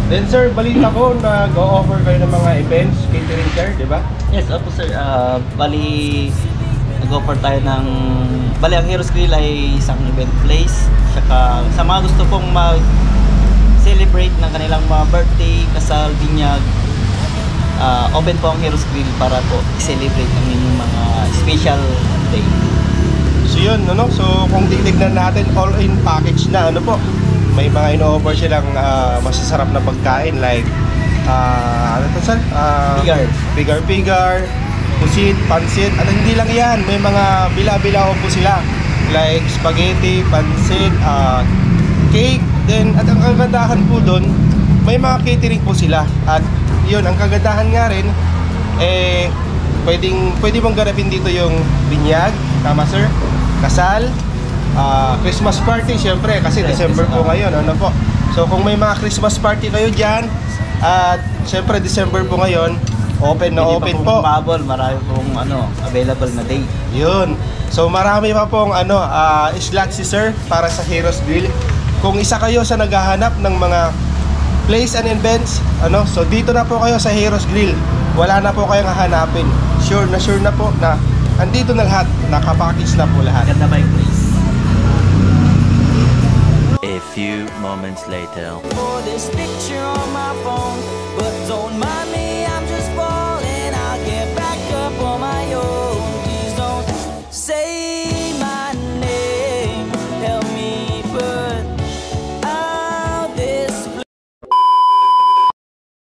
Then sir, balita ko nag-o-offer kayo ng mga events, catering sir, di ba? Yes, opo sir. Bali, nag-offer tayo ng... Bali, ang Heroes Grill ay isang event place. Saka sa mga gusto pong mag-celebrate ng kanilang mga birthday, kasal, binyag, open po ang Heroes Grill para po i-celebrate ang inyong mga special day. So yun, ano? So kung titignan natin, all-in package na, ano po? May mga ino-offer silang masasarap na pagkain like ano to sir? Pigar, pusit, pansit. At hindi lang yan, may mga bila-bilao po sila like spaghetti, pansit, cake. Then at ang kagandahan po doon, may mga catering po sila. At yun, ang kagandahan nga rin pwede mong ganapin dito yung binyag, tama sir? Kasal, Christmas party syempre kasi yes, December po ngayon, ano po. So kung may mga Christmas party kayo diyan at syempre December po ngayon, open na open po. Marami pong available na day. Yun. So marami pa pong slot si sir para sa Heroes Grill. Kung isa kayo sa naghahanap ng mga place and events, so dito na po kayo sa Heroes Grill. Wala na po kayong hahanapin. Sure na po na andito na lahat, nakapackage na po lahat. Ganda ba yung place? A few moments later. For this picture on my phone, but don't mind me